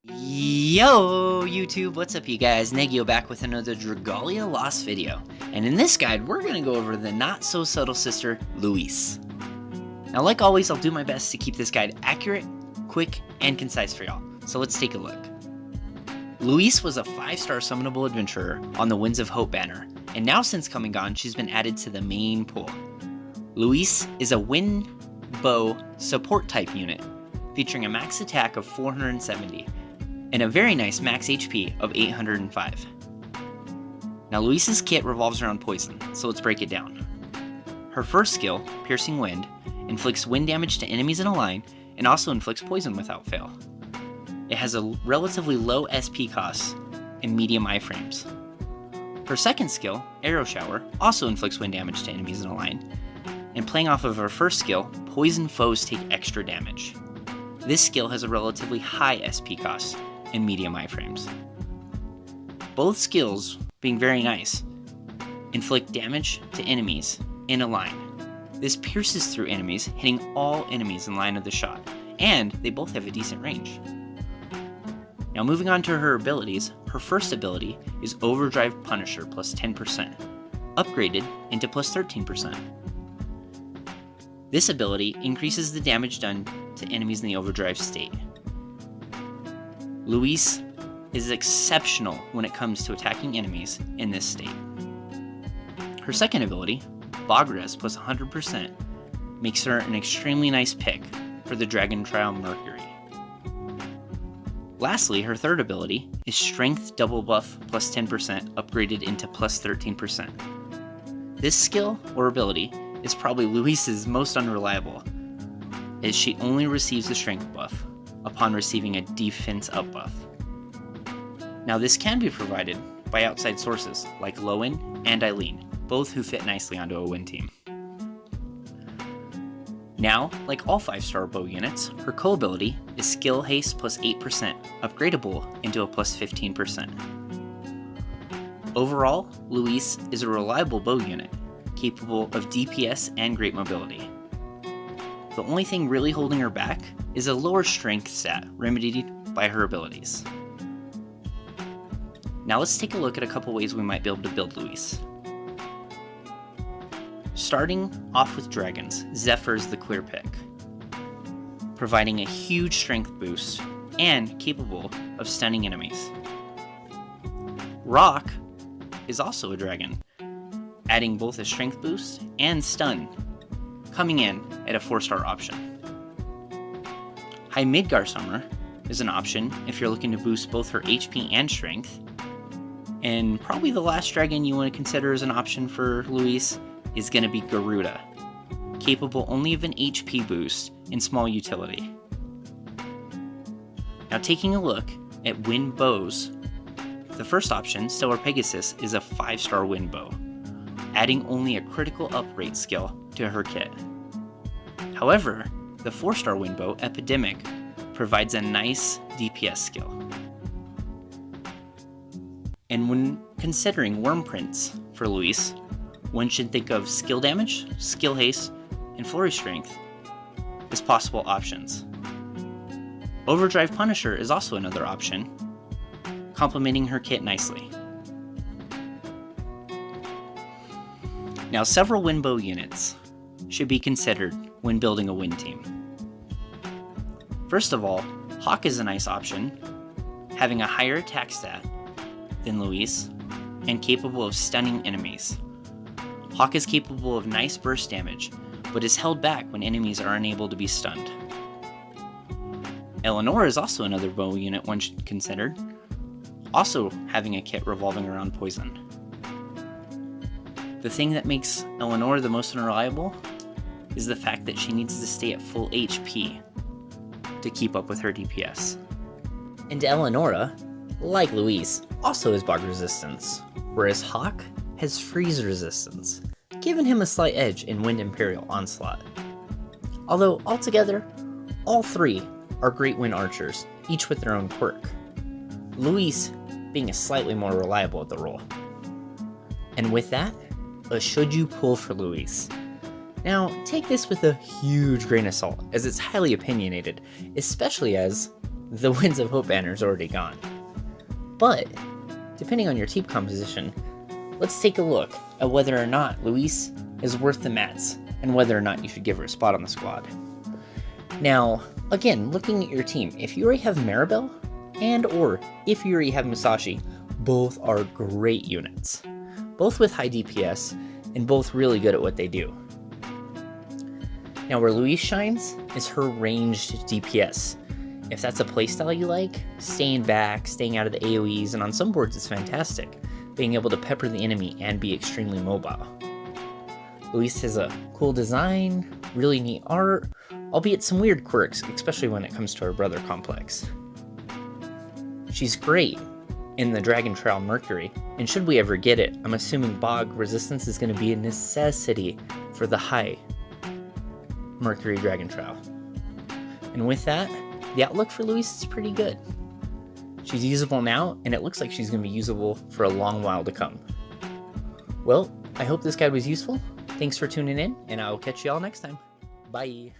Yo, YouTube, what's up you guys? Negio back with another Dragalia Lost video. And in this guide, we're going to go over the not-so-subtle sister, Louise. Now, like always, I'll do my best to keep this guide accurate, quick, and concise for y'all. So let's take a look. Louise was a 5-star summonable adventurer on the Winds of Hope banner, and now since coming on, she's been added to the main pool. Louise is a wind bow support type unit, featuring a max attack of 470. And a very nice max HP of 805. Now Louise's kit revolves around poison, so let's break it down. Her first skill, Piercing Wind, inflicts wind damage to enemies in a line and also inflicts poison without fail. It has a relatively low SP cost and medium iframes. Her second skill, Arrow Shower, also inflicts wind damage to enemies in a line, and playing off of her first skill, poison foes take extra damage. This skill has a relatively high SP cost and medium iframes. Both skills, being very nice, inflict damage to enemies in a line. This pierces through enemies, hitting all enemies in line of the shot, and they both have a decent range. Now moving on to her abilities, her first ability is Overdrive Punisher plus 10%, upgraded into plus 13%. This ability increases the damage done to enemies in the overdrive state. Louise is exceptional when it comes to attacking enemies in this state. Her second ability, Bogres plus 100%, makes her an extremely nice pick for the Dragon Trial Mercury. Lastly, her third ability is Strength Double Buff plus 10% upgraded into plus 13%. This skill or ability is probably Louise's most unreliable, as she only receives the strength buff upon receiving a defense up buff. Now this can be provided by outside sources like Lowen and Eileen, both who fit nicely onto a win team. Now, like all 5-star bow units, her co-ability is Skill Haste plus 8%, upgradable into a plus 15%. Overall, Louise is a reliable bow unit, capable of DPS and great mobility. The only thing really holding her back is a lower strength stat remedied by her abilities. Now let's take a look at a couple ways we might be able to build Louise. Starting off with dragons, Zephyr is the clear pick, providing a huge strength boost and capable of stunning enemies. Rock is also a dragon, adding both a strength boost and stun, coming in at a 4-star option. High Midgar Summer is an option if you're looking to boost both her HP and strength. And probably the last dragon you want to consider as an option for Louise is going to be Garuda, capable only of an HP boost and small utility. Now taking a look at wind bows, the first option, Stellar Pegasus, is a 5-star wind bow, adding only a critical up rate skill to her kit. However, the 4-star wind bow, Epidemic, provides a nice DPS skill. And when considering worm prints for Louise, one should think of skill damage, skill haste, and flurry strength as possible options. Overdrive Punisher is also another option, complementing her kit nicely. Now, several wind bow units should be considered when building a win team. First of all, Hawk is a nice option, having a higher attack stat than Louise and capable of stunning enemies. Hawk is capable of nice burst damage, but is held back when enemies are unable to be stunned. Eleanor is also another bow unit one should consider, also having a kit revolving around poison. The thing that makes Eleanor the most unreliable is the fact that she needs to stay at full HP to keep up with her DPS. And Eleonora, like Louise, also has bog resistance, whereas Hawk has freeze resistance, giving him a slight edge in Wind Imperial Onslaught. Although altogether, all three are great wind archers, each with their own quirk, Louise being slightly more reliable at the role. And with that, a should you pull for Louise? Now, take this with a huge grain of salt, as it's highly opinionated, especially as the Winds of Hope banner is already gone. But, depending on your team composition, let's take a look at whether or not Louise is worth the mats, and whether or not you should give her a spot on the squad. Now, again, looking at your team, if you already have Maribel, and or if you already have Musashi, both are great units. Both with high DPS, and both really good at what they do. Now where Louise shines is her ranged DPS. If that's a playstyle you like, staying back, staying out of the AoEs, and on some boards it's fantastic, being able to pepper the enemy and be extremely mobile. Louise has a cool design, really neat art, albeit some weird quirks, especially when it comes to her brother complex. She's great in the Dragon Trail Mercury, and should we ever get it, I'm assuming Bog Resistance is going to be a necessity for the high Mercury Dragon Trail. And with that, the outlook for Louise is pretty good. She's usable now, and it looks like she's going to be usable for a long while to come. Well, I hope this guide was useful. Thanks for tuning in, and I will catch you all next time. Bye!